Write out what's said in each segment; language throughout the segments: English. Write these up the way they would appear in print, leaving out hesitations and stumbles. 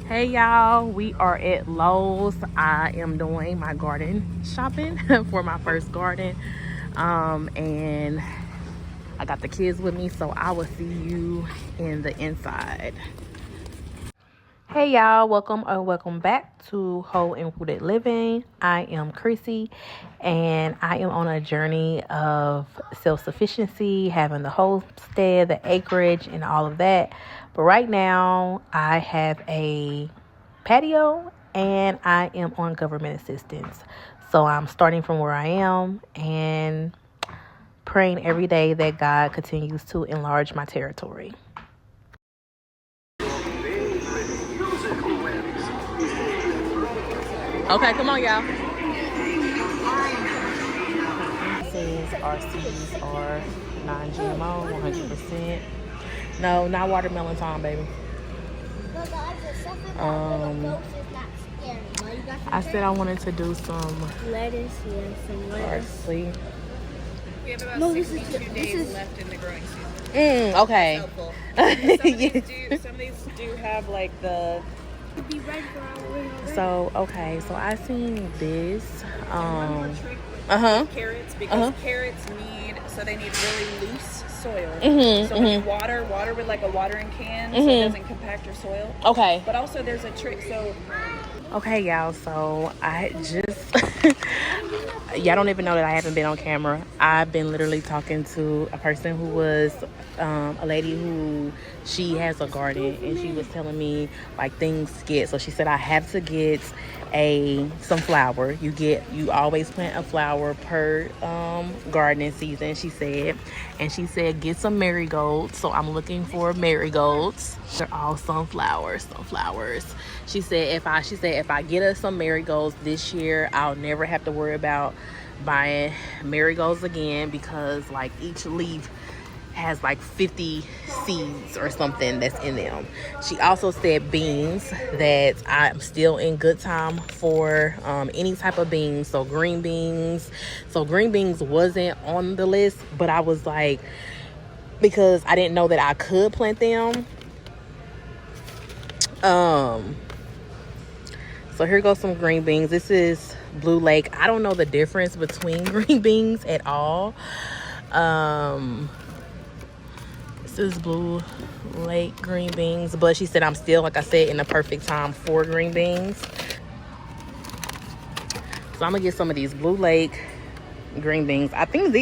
Hey y'all, we are at Lowe's. I am doing my garden shopping for my first garden. And I got the kids with me, so I will see you in the inside. Hey y'all, welcome back to Whole and Rooted Living. I am Chrissy, and I am on a journey of self-sufficiency, having the homestead, the acreage, and all of that. But right now, I have a patio, and I am on government assistance. So I'm starting from where I am and praying every day that God continues to enlarge my territory. Okay, come on, y'all. Says our seeds are non-GMO, 100%. No, not watermelon time, baby. I said I wanted to do some lettuce, yes, some lettuce. Parsley. We have about 62 days left in the growing season. Okay. Some of these do have like the. Be ready for our So I seen this. Carrots, because carrots they need really loose soil. So when you water with like a watering can, so it doesn't compact your soil. Okay. But also there's a trick. So. Okay, y'all. So I just y'all don't even know that I haven't been on camera. I've been literally talking to a person who was a lady who she has a garden, and she was telling me like things get. So she said I have to get some flower. You always plant a flower per gardening season, she said. And she said get some marigolds. So I'm looking for marigolds. They're all sunflowers. She said if I get us some marigolds this year, I'll never have to worry about buying marigolds again, because like each leaf has like 50 seeds or something that's in them. She also said beans, that I'm still in good time for any type of beans. So green beans wasn't on the list, but I was like, because I didn't know that I could plant them. So here goes some green beans. This is Blue Lake. I don't know the difference between green beans at all. This is Blue Lake green beans, but she said I'm still, like I said, in the perfect time for green beans. So I'm gonna get some of these Blue Lake green beans. I think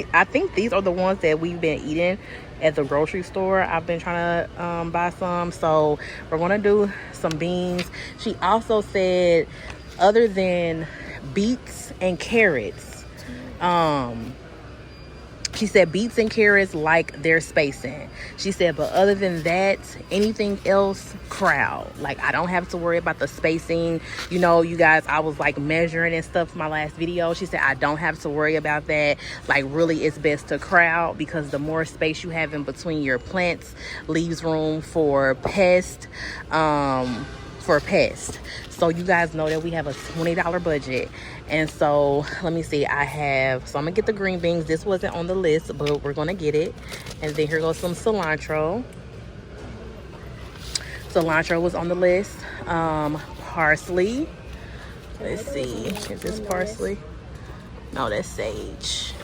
these are the ones that we've been eating at the grocery store. I've been trying to buy some, so we're gonna do some beans. She also said other than beets and carrots, she said beets and carrots like their spacing. She said, but other than that, anything else, crowd. Like, I don't have to worry about the spacing. You know, you guys, I was like measuring and stuff for my last video. She said, I don't have to worry about that. Like, really, it's best to crowd, because the more space you have in between your plants leaves room for pests. So you guys know that we have a $20 budget. And so let me see, so I'm gonna get the green beans. This wasn't on the list, but we're gonna get it. And then here goes some cilantro. Cilantro was on the list. Parsley. Let's see, is this parsley? No, that's sage.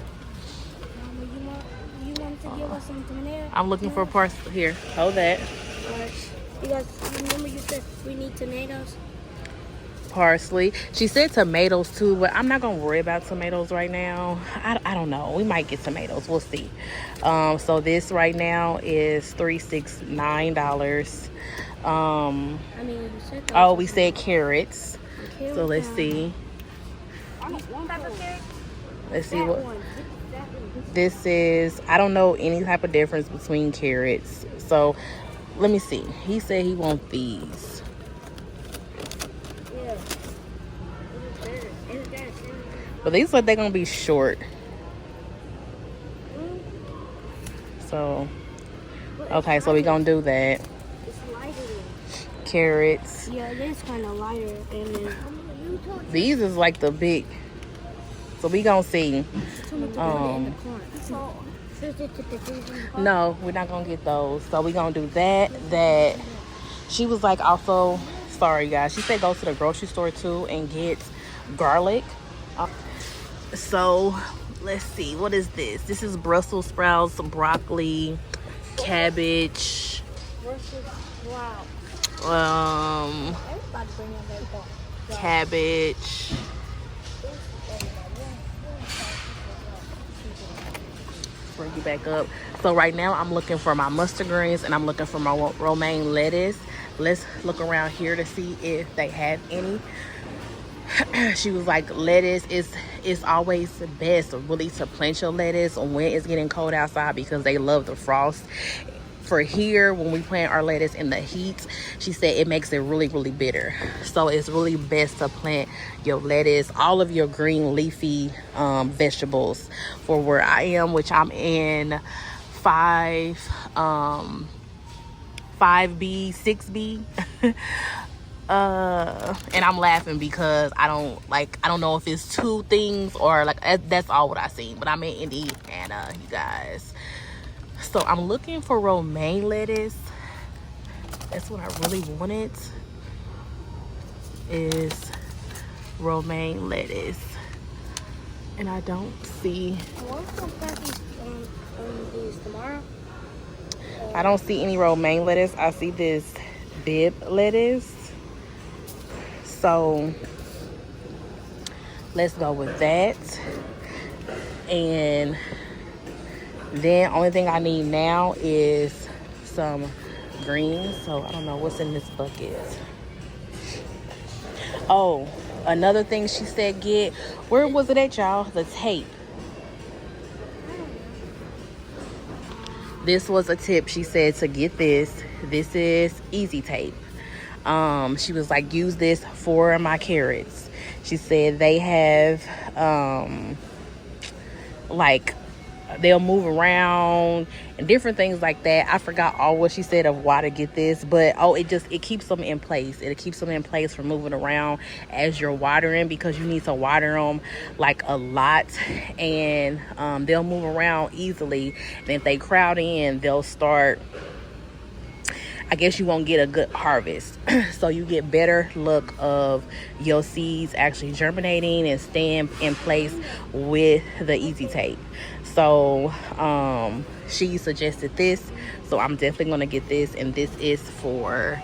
You want to give us some tomatoes? I'm looking for parsley. Here, hold that. Because remember you said we need tomatoes? Parsley. She said tomatoes too, but I'm not gonna worry about tomatoes right now. I don't know, we might get tomatoes, we'll see. So this right now is $369. We said carrots. So let's see what this is. I don't know any type of difference between carrots, so let me see. He said he wants these. But these look, they're gonna be short. So, okay, so we're gonna do that. It's lighter. Carrots. Yeah, it is kind of lighter. And then these is like the big. So we gonna see. No, we're not gonna get those. So we gonna do that. She was like also Sorry, guys. She said go to the grocery store too and get garlic. So let's see. What is this? This is Brussels sprouts, broccoli, cabbage. Versus wow. Everybody bring in their ball. Cabbage. Bring you back up. So right now I'm looking for my mustard greens and I'm looking for my romaine lettuce. Let's look around here to see if they have any. She was like, lettuce is always the best really to plant your lettuce when it's getting cold outside because they love the frost. For here, when we plant our lettuce in the heat, she said it makes it really, really bitter. So it's really best to plant your lettuce, all of your green leafy vegetables for where I am, which I'm in 5B, 6B. And I'm laughing because I don't know if it's two things or like that's all what I seen, but I'm in Indiana, you guys. So I'm looking for romaine lettuce. That's what I really wanted, is romaine lettuce, and I don't see. I don't see any romaine lettuce. I see this bib lettuce. So let's go with that. And then only thing I need now is some greens. So I don't know what's in this bucket. Oh, another thing she said get. Where was it at, y'all? The tape. This was a tip. She said to get this. This is easy tape. She was like, use this for my carrots. She said they have like they'll move around and different things like that. I forgot all what she said of why to get this, but it keeps them in place. It keeps them in place from moving around as you're watering, because you need to water them like a lot, and they'll move around easily. And if they crowd in, they'll start, I guess you won't get a good harvest. So you get better look of your seeds actually germinating and staying in place with the easy tape. So she suggested this, so I'm definitely gonna get this, and this is for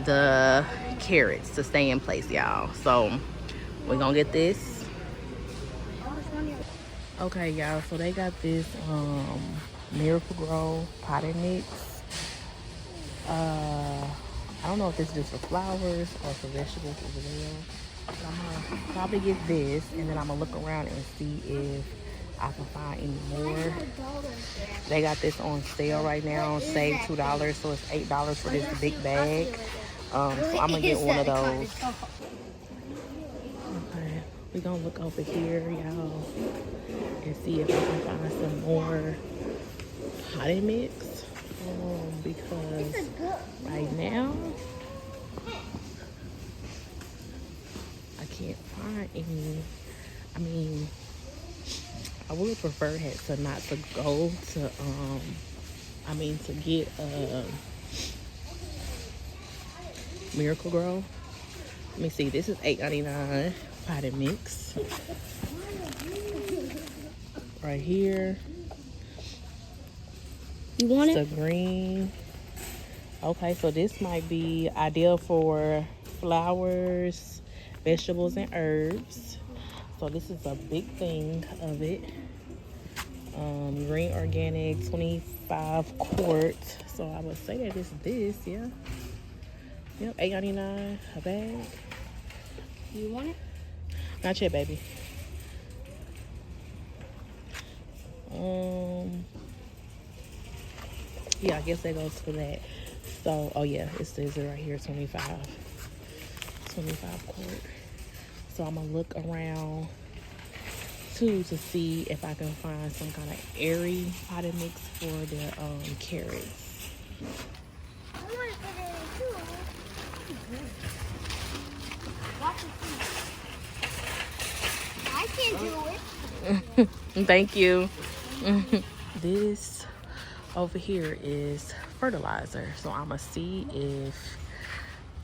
the carrots to stay in place, y'all. So we're gonna get this. Okay, y'all, so they got this Miracle Grow potting mix. I don't know if this is just for flowers or for vegetables as well, but I'm gonna probably get this, and then I'm gonna look around and see if I can find any more. They got this on sale right now, save $2, so it's $8 for this big bag. So I'm gonna get one of those. Okay, we're gonna look over here, y'all, and see if I can find some more potting mix. Because right now I can't find any. I mean, I would prefer to not to go to to get Miracle Grow. Let me see, this is $8.99 potted mix right here. You want it? It's a green. Okay, so this might be ideal for flowers, vegetables, and herbs. So this is a big thing of it. Green organic, 25 quart. So I would say that it's this, yeah. Yep, $8.99 a bag. You want it? Not yet, baby. Yeah, I guess that goes for that. So, oh yeah, it says it right here, 25 quart. So I'm gonna look around too to see if I can find some kind of airy potted mix for the carrots. I can do it. Thank you. This over here is fertilizer, so I'm gonna see if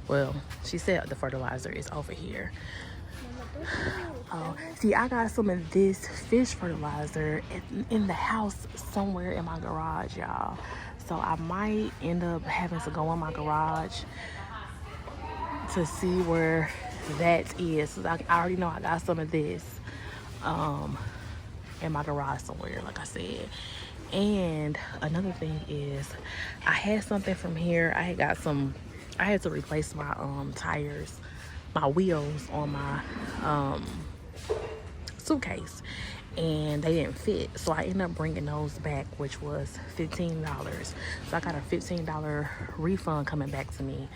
Well, she said the fertilizer is over here. Oh, see, I got some of this fish fertilizer in the house somewhere in my garage, y'all. So I might end up having to go in my garage to see where that is. I already know I got some of this in my garage somewhere, like I said. And another thing is, I had something from here. I had to replace my tires, my wheels on my suitcase, and they didn't fit. So I ended up bringing those back, which was $15. So I got a $15 refund coming back to me.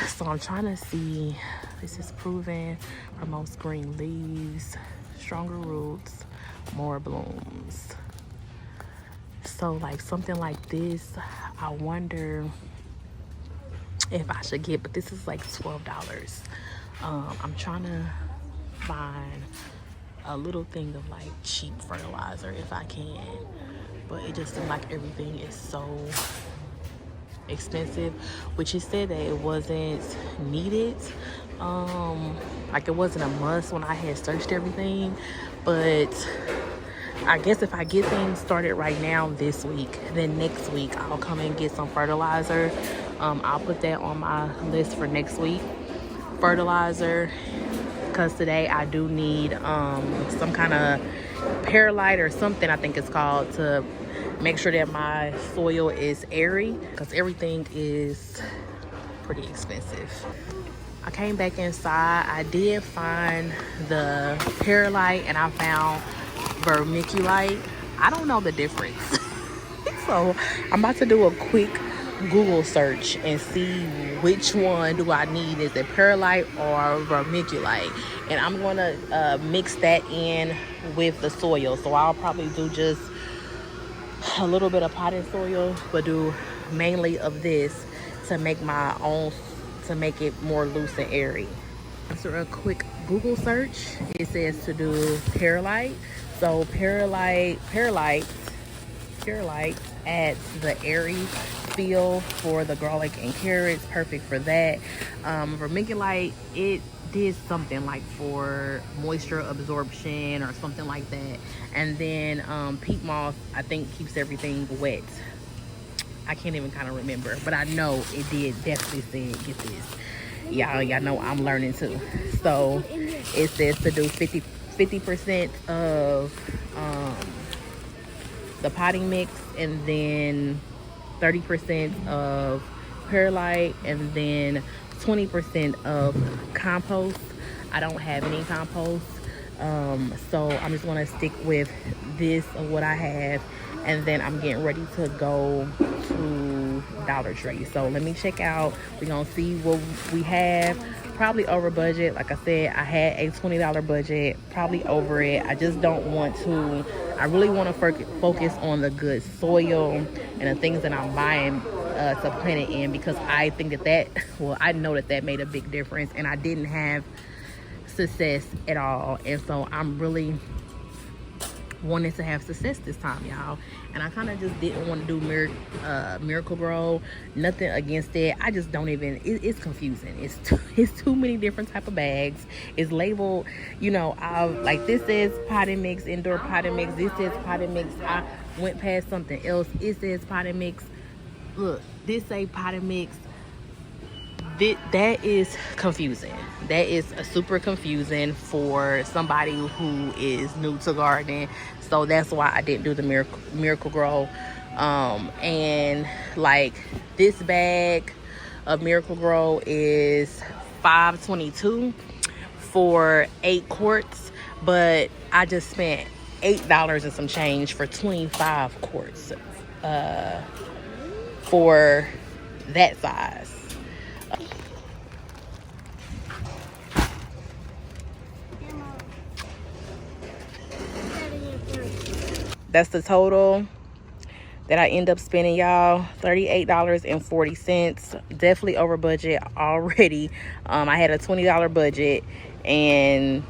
So I'm trying to see, this is proven, promotes green leaves, stronger roots, more blooms. So like something like this, I wonder if I should get, but this is like $12. I'm trying to find a little thing of like cheap fertilizer if I can, but it just seems like everything is so expensive, which he said that it wasn't needed, like it wasn't a must when I had searched everything. But I guess if I get things started right now this week, then next week I'll come and get some fertilizer. I'll put that on my list for next week, fertilizer, because today I do need some kind of perlite or something, I think it's called, to make sure that my soil is airy, because everything is pretty expensive. I came back inside. I did find the perlite and I found vermiculite. I don't know the difference. So I'm about to do a quick Google search and see which one do I need. Is it perlite or vermiculite? And I'm gonna mix that in with the soil. So I'll probably do just a little bit of potting soil, but do mainly of this to make my own, to make it more loose and airy. After a quick Google search, it says to do perlite. So perlite adds the airy feel for the garlic and carrots, perfect for that. Vermiculite, it did something like for moisture absorption or something like that. And then peat moss, I think, keeps everything wet. I can't even kind of remember, but I know it did definitely say, get this, y'all know I'm learning too. So it says to do 50% of the potting mix, and then 30% of perlite, and then 20% of compost. I don't have any compost, so I'm just gonna stick with this of what I have, and then I'm getting ready to go to Dollar Tree. So let me check out. We're gonna see what we have. Probably over budget. Like I said, I had a $20 budget, probably over it. I just don't want to, I really want to focus on the good soil and the things that I'm buying to plant it in, because I think that well, I know that made a big difference, and I didn't have success at all. And so I'm really wanted to have success this time, y'all. And I kind of just didn't want to do Miracle Grow. Nothing against it. I just don't even, it's confusing. It's too many different type of bags. It's labeled, you know, like this says potting mix, indoor potting mix. This says potting mix. I went past something else. It says potting mix. Look, this say potting mix. That is confusing. That is super confusing for somebody who is new to gardening. So that's why I didn't do the Miracle Grow. And like this bag of Miracle Grow is $5.22 for 8 quarts, but I just spent $8 and some change for 25 quarts for that size. That's the total that I end up spending, y'all. $38.40. Definitely over budget already. I had a $20 budget, and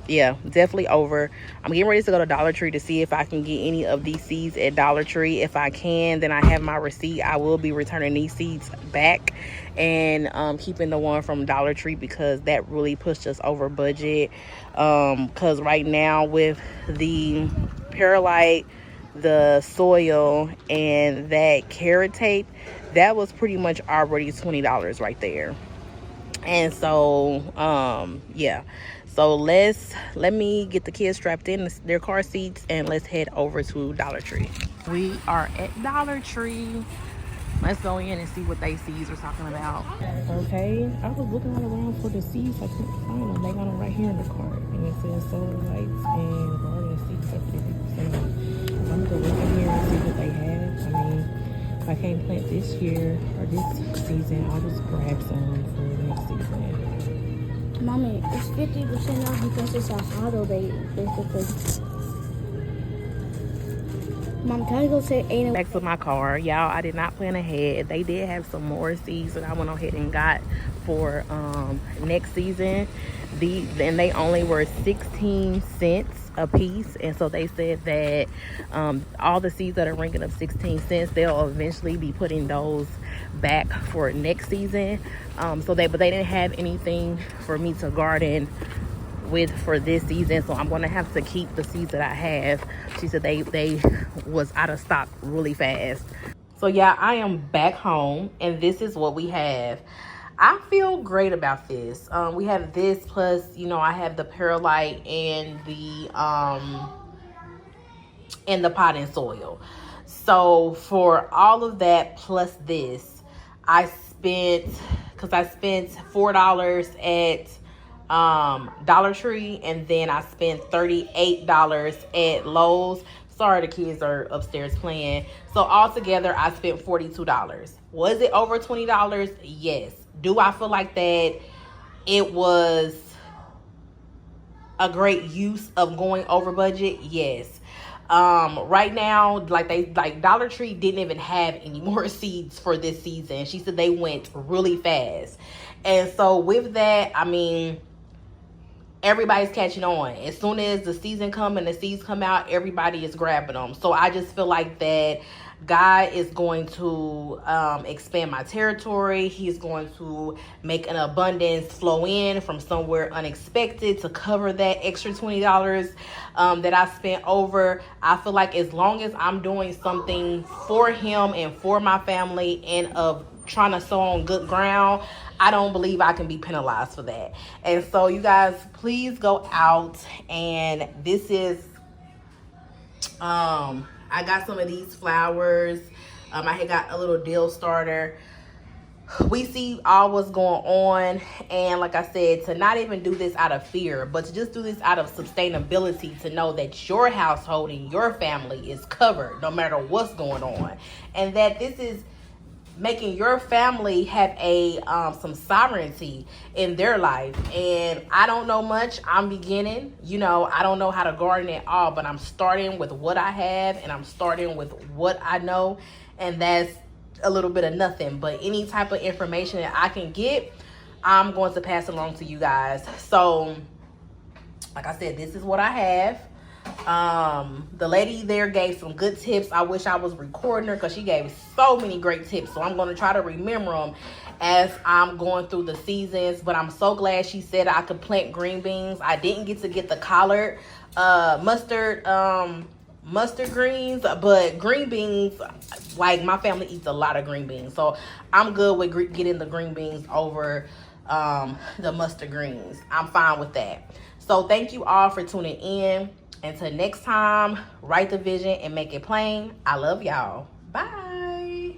Yeah, definitely over. I'm getting ready to go to Dollar Tree to see if I can get any of these seeds at Dollar Tree. If I can, then I have my receipt. I will be returning these seeds back and keeping the one from Dollar Tree, because that really pushed us over budget. Because right now with the perlite, the soil, and that carrot tape, that was pretty much already $20 right there. And so yeah, so let me get the kids strapped in their car seats and let's head over to Dollar Tree. We are at Dollar Tree. Let's go in and see what they seeds are talking about. Okay, I was looking all around for the seeds. I couldn't find them. They got them right here in the cart, and it says solar lights and garden seeds up to 50% off. So I'm gonna go look in here and see what they have. I mean, if I can't plant this year or this season, I'll just grab some for next season. Mommy, it's 50% off because it's a holiday bait, basically. Mom, can I go say ain't Back to my car, y'all. I did not plan ahead. They did have some more seeds that I went ahead and got for next season. And they only were 16 cents a piece, and so they said that all the seeds that are ranking up 16 cents, they'll eventually be putting those back for next season. But they didn't have anything for me to garden with for this season, so I'm gonna have to keep the seeds that I have. She said they was out of stock really fast. So yeah, I am back home and this is what we have. I feel great about this. We have this plus, you know, I have the perlite and the potting soil. So for all of that plus this, I spent $4 at Dollar Tree, and then I spent $38 at Lowe's. Sorry, the kids are upstairs playing. So altogether, I spent $42. Was it over $20? Yes. Do I feel like that it was a great use of going over budget? Yes. Right now, like Dollar Tree didn't even have any more seeds for this season. She said they went really fast. And so with that, I mean, everybody's catching on. As soon as the season come and the seeds come out, everybody is grabbing them. So I just feel like that God is going to expand my territory. He's going to make an abundance flow in from somewhere unexpected to cover that extra $20 that I spent over. I feel like as long as I'm doing something for him and for my family and of trying to sow on good ground, I don't believe I can be penalized for that. And so you guys, please go out, and this is I got some of these flowers. I had got a little dill starter. We see all what's going on, and like I said, to not even do this out of fear, but to just do this out of sustainability, to know that your household and your family is covered no matter what's going on, and that this is making your family have a some sovereignty in their life. And I don't know much. I'm beginning. You know, I don't know how to garden at all, but I'm starting with what I have, and I'm starting with what I know, and that's a little bit of nothing. But any type of information that I can get, I'm going to pass along to you guys. So like I said, this is what I have. The lady there gave some good tips. I wish I was recording her because she gave so many great tips. So I'm going to try to remember them as I'm going through the seasons. But I'm so glad she said I could plant green beans. I didn't get to get the collard mustard greens, but green beans, like my family eats a lot of green beans. So I'm good with getting the green beans over the mustard greens. I'm fine with that. So thank you all for tuning in. Until next time, write the vision and make it plain. I love y'all. Bye.